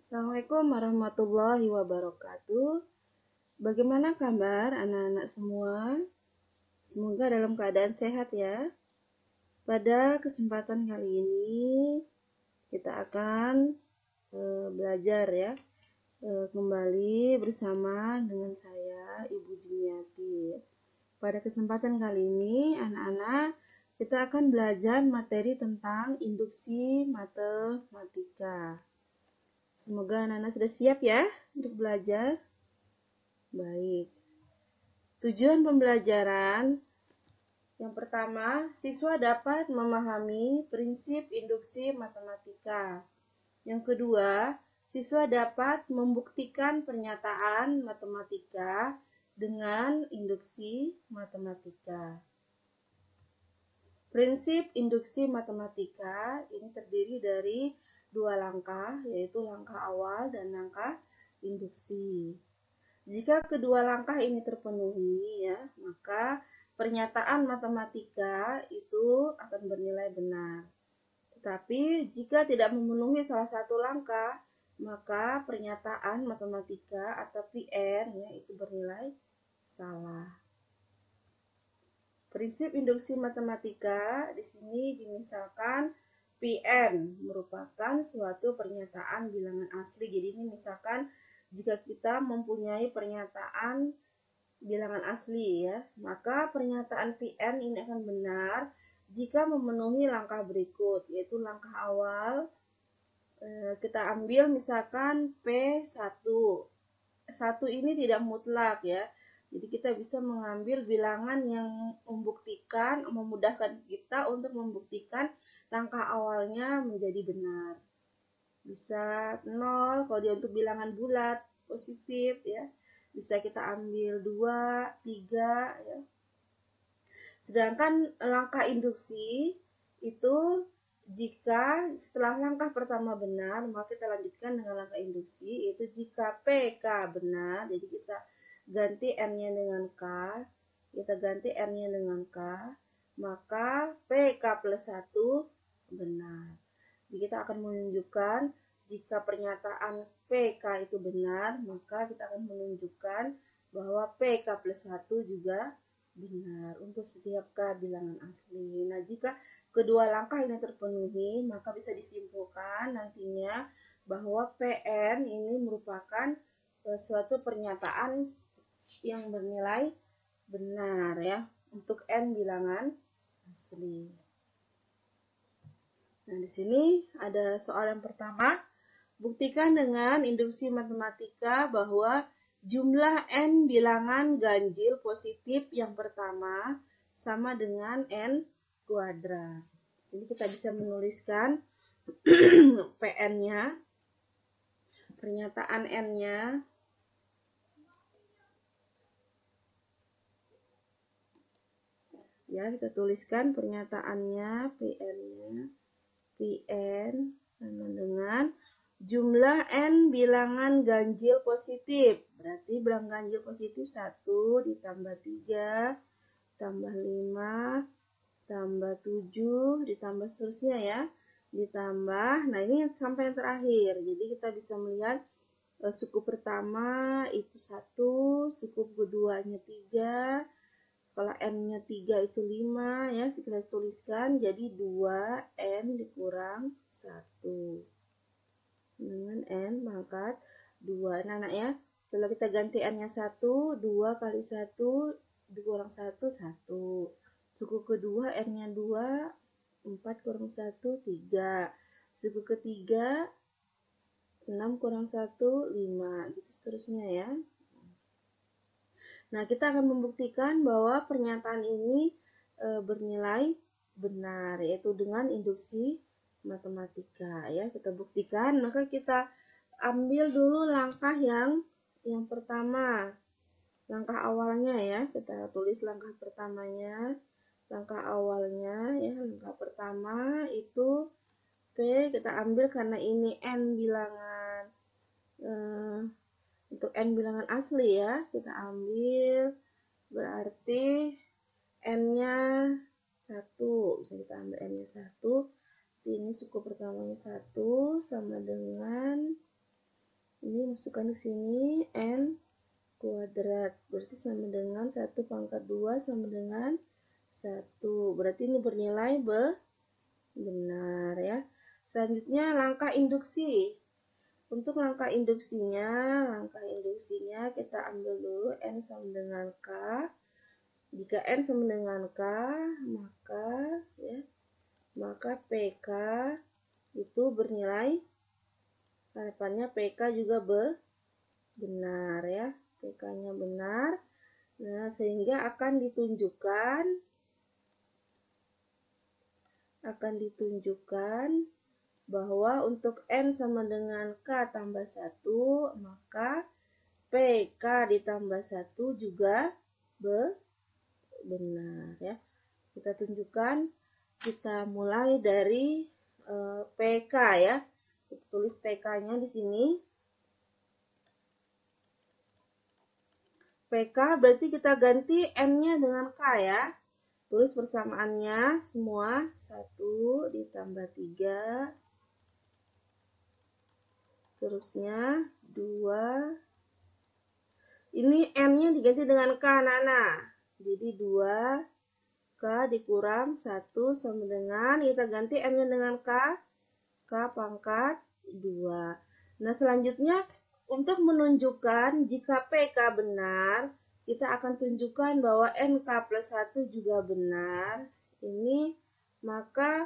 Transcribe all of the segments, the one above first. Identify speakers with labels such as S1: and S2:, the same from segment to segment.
S1: Assalamualaikum warahmatullahi wabarakatuh. Bagaimana kabar anak-anak semua? Semoga dalam keadaan sehat ya. Pada kesempatan kali ini kita akan belajar ya kembali bersama dengan saya Ibu Jumiati. Pada kesempatan kali ini anak-anak kita akan belajar materi tentang induksi matematika. Semoga anak-anak sudah siap ya untuk belajar. Baik. Tujuan pembelajaran yang pertama, siswa dapat memahami prinsip induksi matematika. Yang kedua, siswa dapat membuktikan pernyataan matematika dengan induksi matematika. Prinsip induksi matematika ini terdiri dari dua langkah, yaitu langkah awal dan langkah induksi. Jika kedua langkah ini terpenuhi, ya, maka pernyataan matematika itu akan bernilai benar. Tetapi jika tidak memenuhi salah satu langkah, maka pernyataan matematika atau PN ya, itu bernilai salah. Prinsip induksi matematika di sini dimisalkan PN merupakan suatu pernyataan bilangan asli. Jadi ini misalkan jika kita mempunyai pernyataan bilangan asli ya, maka pernyataan PN ini akan benar jika memenuhi langkah berikut, yaitu langkah awal kita ambil misalkan P1. 1 ini tidak mutlak ya. Jadi kita bisa mengambil bilangan yang memudahkan kita untuk membuktikan langkah awalnya menjadi benar. Bisa 0 kalau dia untuk bilangan bulat positif ya. Bisa kita ambil 2, 3 ya. Sedangkan langkah induksi itu jika setelah langkah pertama benar, maka kita lanjutkan dengan langkah induksi, yaitu jika PK benar, jadi kita ganti N-nya dengan K, maka PK plus 1 benar. Jadi kita akan menunjukkan jika pernyataan PK itu benar, maka kita akan menunjukkan bahwa PK plus 1 juga benar untuk setiap K bilangan asli. Nah, jika kedua langkah ini terpenuhi, maka bisa disimpulkan nantinya bahwa PN ini merupakan suatu pernyataan yang bernilai benar ya untuk N bilangan asli. Nah, di sini ada soal yang pertama. Buktikan dengan induksi matematika bahwa jumlah N bilangan ganjil positif yang pertama sama dengan N kuadrat. Jadi kita bisa menuliskan PN-nya, pernyataan N-nya. Ya, kita tuliskan pernyataannya, PN-nya. PN sama dengan jumlah N bilangan ganjil positif. Berarti bilangan ganjil positif 1 ditambah 3 tambah 5 tambah 7 ditambah seterusnya ya. Ditambah, nah ini sampai yang terakhir. Jadi kita bisa melihat suku pertama itu 1, suku keduanya 3. Kalau N-nya 3 itu 5 ya, kita tuliskan jadi 2N dikurang 1 dengan N pangkat 2. Nah, anak ya, kalau kita ganti N-nya 1, 2 kali 1 dikurang 1, 1. Suku kedua N-nya 2, 4 kurang 1, 3. Suku ketiga 6 kurang 1, 5. Gitu seterusnya ya. Nah, kita akan membuktikan bahwa pernyataan ini bernilai benar, yaitu dengan induksi matematika ya. Kita buktikan, maka kita ambil dulu langkah yang pertama. Langkah awalnya ya, kita tulis langkah pertamanya. Langkah awalnya ya, langkah pertama itu P kita ambil karena ini N bilangan untuk N bilangan asli ya, kita ambil berarti N-nya 1. Bisa kita ambil N-nya 1. Ini suku pertamanya 1 sama dengan masukkan ke sini n kuadrat, berarti sama dengan 1 pangkat 2 sama dengan 1. Berarti ini bernilai benar ya. Selanjutnya langkah induksi. Untuk langkah induksinya kita ambil dulu n sama dengan k. Jika n sama dengan k, maka PK itu bernilai, harapannya PK juga benar ya. PK-nya benar. Nah, sehingga akan ditunjukkan bahwa untuk n sama dengan k tambah 1, maka PK ditambah 1 juga benar ya. Kita tunjukkan, kita mulai dari PK ya. Kita tulis PK-nya di sini. PK berarti kita ganti n-nya dengan k ya. Tulis persamaannya semua, 1 ditambah 3, terusnya 2. Ini n-nya diganti dengan k, anak-anak. Jadi 2 k dikurang 1 sama dengan, kita ganti n-nya dengan k pangkat 2. Nah, selanjutnya untuk menunjukkan jika PK benar, kita akan tunjukkan bahwa NK plus 1 juga benar. Ini maka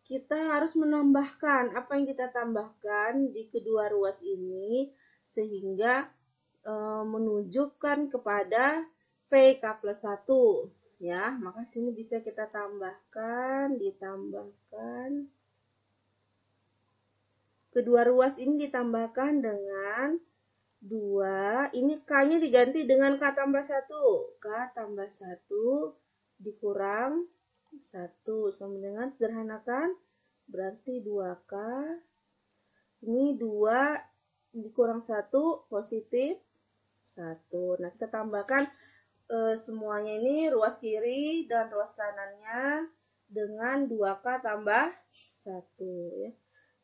S1: kita harus menambahkan apa yang kita tambahkan di kedua ruas ini sehingga menunjukkan kepada PK plus 1 ya. Maka sini bisa kita ditambahkan kedua ruas ini ditambahkan dengan 2. Ini K-nya diganti dengan K tambah 1. K tambah 1 dikurang 1 sama dengan, sederhanakan, berarti 2K. Ini 2 dikurang 1 positif 1. Nah, kita tambahkan semuanya ini, ruas kiri dan ruas kanannya dengan 2K tambah 1 ya.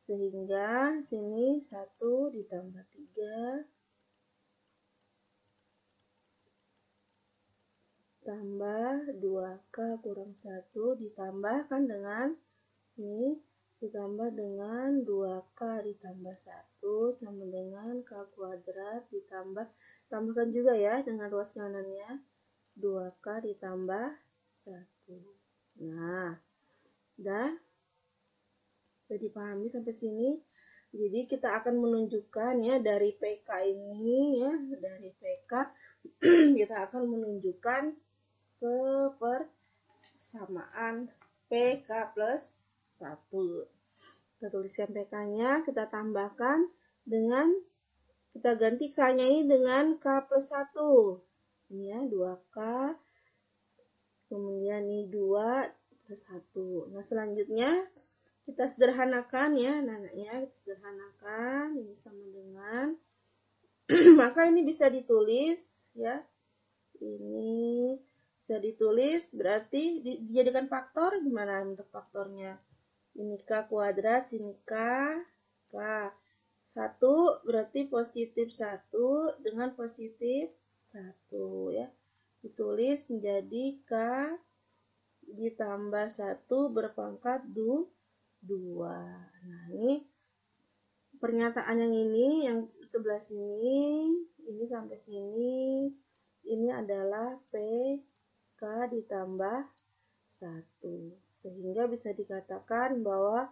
S1: Sehingga sini 1 ditambah 3 tambah 2K kurang 1 ditambahkan dengan ini, ditambah dengan 2K ditambah 1 sama dengan K kuadrat tambahkan juga ya dengan ruas kanannya 2K ditambah 1. Nah, udah bisa dipahami sampai sini. Jadi kita akan menunjukkan ya dari PK ini ya, dari PK kita akan menunjukkan ke persamaan PK plus 1. Kita tuliskan PK-nya, kita tambahkan dengan, kita ganti K-nya ini dengan K plus 1. Ini ya, 2K, kemudian ini 2 plus 1. Nah, selanjutnya kita sederhanakan ya, kita sederhanakan, ini sama dengan maka ini bisa ditulis ya, ini bisa ditulis, berarti dijadikan faktor. Gimana untuk faktornya? Ini K kuadrat, sini K 1 berarti positif 1 dengan positif 1 ya, ditulis menjadi K ditambah 1 berpangkat 2. Nah, ini pernyataan yang ini, yang sebelah sini, ini sampai sini, ini adalah PK ditambah 1. Sehingga bisa dikatakan bahwa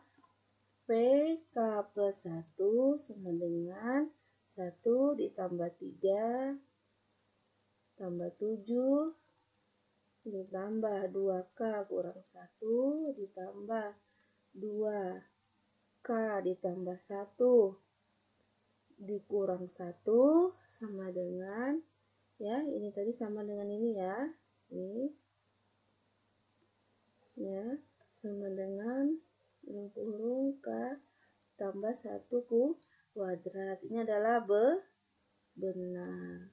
S1: PK plus 1 sama dengan 1 ditambah 3 tambah 7 ditambah 2K kurang 1 ditambah 2K ditambah 1 dikurang 1 sama dengan ya, ini tadi sama dengan ini ya, ini ya, sama dengan kurung K tambah 1 kuadrat. Ini adalah benar.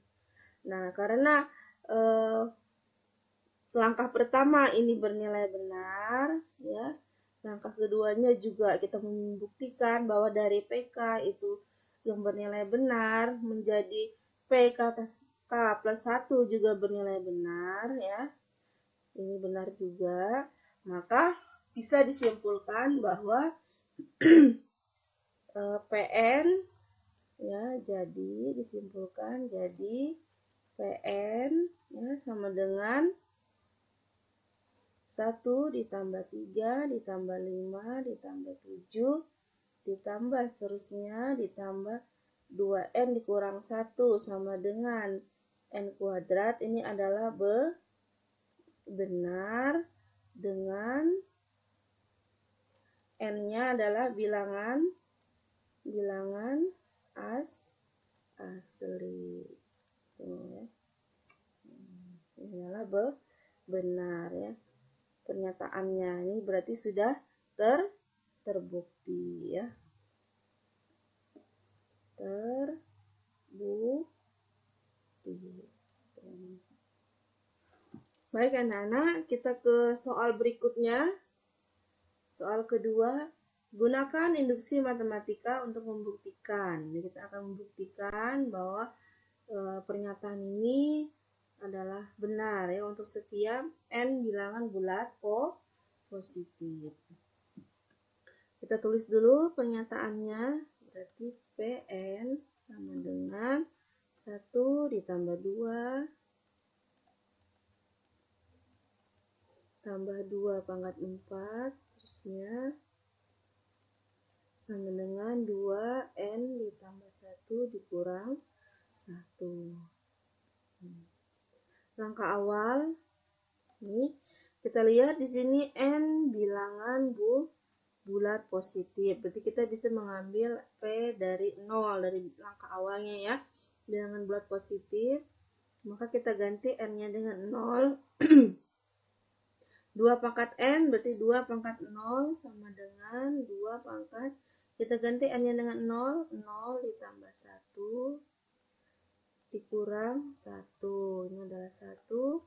S1: Nah, karena langkah pertama ini bernilai benar ya, langkah keduanya juga kita membuktikan bahwa dari PK itu yang bernilai benar menjadi P K plus 1 juga bernilai benar ya. Ini benar juga. Maka bisa disimpulkan bahwa PN ya, jadi disimpulkan jadi PN ya sama dengan 1 ditambah 3 ditambah 5 ditambah 7 ditambah seterusnya ditambah 2N dikurang 1 sama dengan N kuadrat. Ini adalah benar dengan N-nya adalah bilangan asli. Ini adalah benar ya. Pernyataannya ini berarti sudah terbukti ya. Terbukti. Baik anak-anak, kita ke soal berikutnya. Soal kedua, gunakan induksi matematika untuk membuktikan. Jadi kita akan membuktikan bahwa pernyataan ini adalah benar ya untuk setiap N bilangan bulat positif. Kita tulis dulu pernyataannya, berarti PN sama dengan 1 ditambah 2 tambah 2 pangkat 4 terusnya sama dengan 2N ditambah 1 dikurang 1. Langkah awal nih kita lihat di sini N bilangan bulat positif. Berarti kita bisa mengambil P dari 0 dari langkah awalnya ya. Bilangan bulat positif. Maka kita ganti N-nya dengan 0. 2 pangkat N berarti 2 pangkat 0 sama dengan 2 pangkat, kita ganti N-nya dengan 0, 0 ditambah 1 dikurang 1, ini adalah 1, 2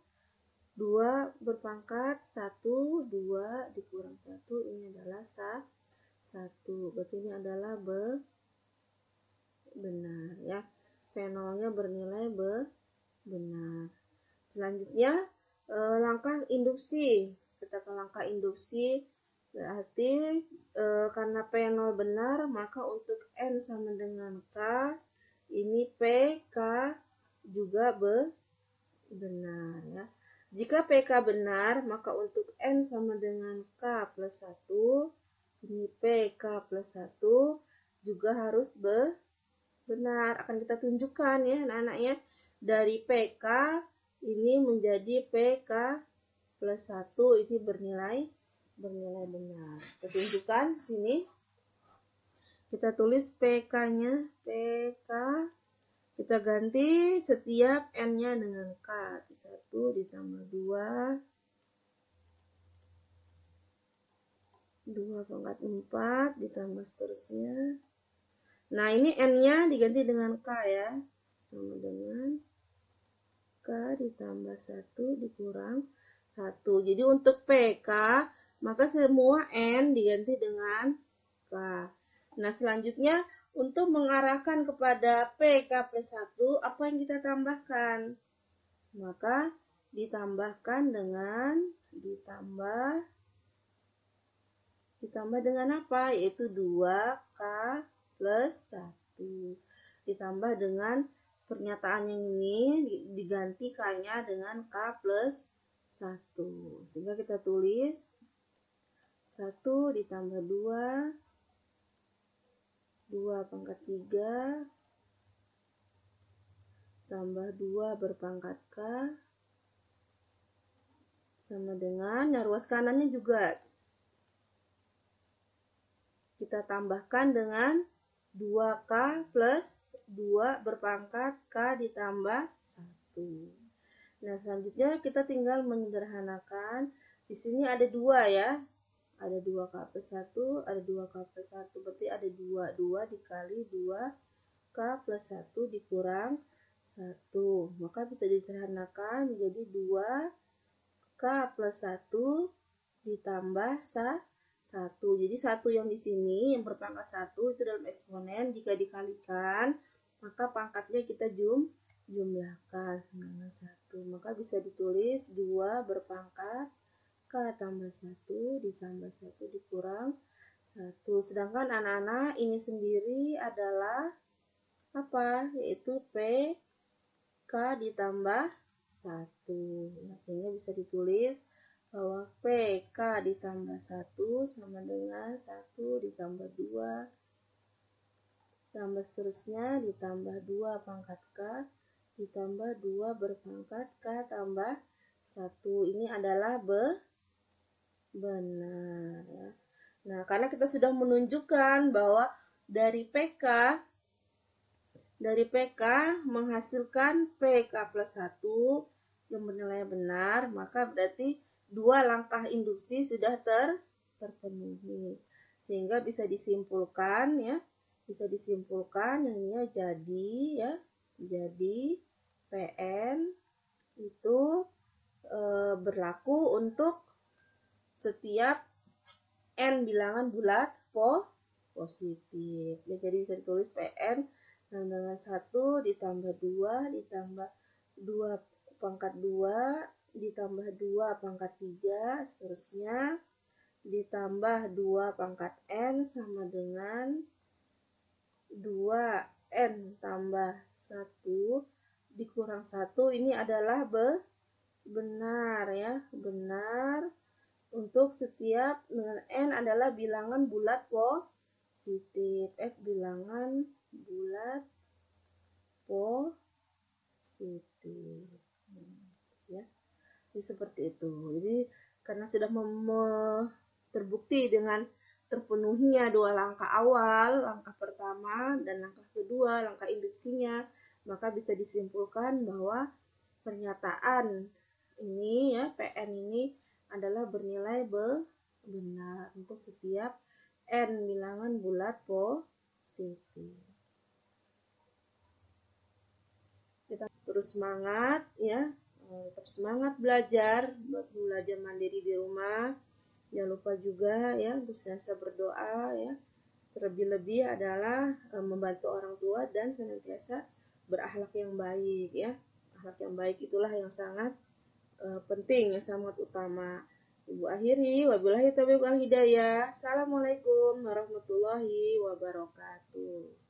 S1: berpangkat 1, 2 dikurang 1, ini adalah 1, berarti ini adalah benar ya, P0-nya bernilai benar. Selanjutnya langkah induksi. Kita ke langkah induksi, berarti karena P0 benar, maka untuk N sama dengan K, ini P, K juga benar ya. Jika PK benar, maka untuk N sama dengan K plus 1, ini PK plus 1 juga harus benar. Akan kita tunjukkan ya anak-anak ya, dari PK ini menjadi PK plus 1 ini bernilai benar. Kita tunjukkan sini. Kita tulis PK-nya, PK. Kita ganti setiap N-nya dengan K. 1 ditambah 2. 2 pangkat 4 ditambah seterusnya. Nah ini N-nya diganti dengan K ya. Sama dengan K ditambah 1 dikurang 1. Jadi untuk PK, maka semua N diganti dengan K. Nah selanjutnya, untuk mengarahkan kepada PK plus 1, apa yang kita tambahkan? Maka ditambahkan dengan, ditambah dengan apa? Yaitu 2K plus 1. Ditambah dengan pernyataan yang ini diganti K-nya dengan K plus 1. Sehingga kita tulis 1 ditambah 2, 2 pangkat 3, tambah 2 berpangkat K, sama dengan, nah ruas kanannya juga kita tambahkan dengan 2K plus 2 berpangkat K ditambah 1. Nah selanjutnya kita tinggal menyederhanakan. Di sini ada 2 ya. Ada 2K plus 1, ada 2K plus 1. Berarti ada 2. 2 dikali 2K plus 1 dikurang 1. Maka bisa disederhanakan menjadi 2K plus 1 ditambah 1. 1. Jadi 1 yang di sini yang berpangkat 1 itu dalam eksponen jika dikalikan maka pangkatnya kita jumlahkan dengan 1. Maka bisa ditulis 2 berpangkat K tambah 1 ditambah 1 dikurang 1. Sedangkan anak-anak ini sendiri adalah apa? Yaitu P K ditambah 1. Nah, sehingga bisa ditulis bahwa PK ditambah 1 sama dengan 1 ditambah 2 tambah seterusnya ditambah 2 pangkat K ditambah 2 berpangkat K tambah 1. Ini adalah benar ya. Nah, karena kita sudah menunjukkan bahwa dari PK menghasilkan PK plus 1 yang bernilai benar, maka berarti 2 langkah induksi sudah terpenuhi. Sehingga bisa disimpulkan ya, ini jadi PN itu berlaku untuk setiap N bilangan bulat positif. Ya, jadi bisa ditulis PN dengan 1 ditambah 2 ditambah 2 pangkat 2 ditambah 2 pangkat 3 seterusnya ditambah 2 pangkat N sama dengan 2N tambah 1 dikurang 1. Ini adalah benar ya, benar untuk setiap dengan N adalah bilangan bulat positif. F bilangan bulat positif. Ya. Jadi seperti itu. Jadi karena sudah terbukti dengan terpenuhinya 2 langkah awal, langkah pertama dan langkah kedua, langkah induksinya, maka bisa disimpulkan bahwa pernyataan ini ya, PN ini adalah bernilai benar untuk setiap N bilangan bulat positif. Kita terus semangat ya, tetap semangat belajar, belajar mandiri di rumah. Jangan lupa juga ya untuk senantiasa berdoa ya. Terlebih-lebih adalah membantu orang tua dan senantiasa berakhlak yang baik ya. Akhlak yang baik itulah yang sangat penting, yang sangat utama. Ibu akhiri, wabillahi taufiq wal hidayah. Assalamualaikum warahmatullahi wabarakatuh.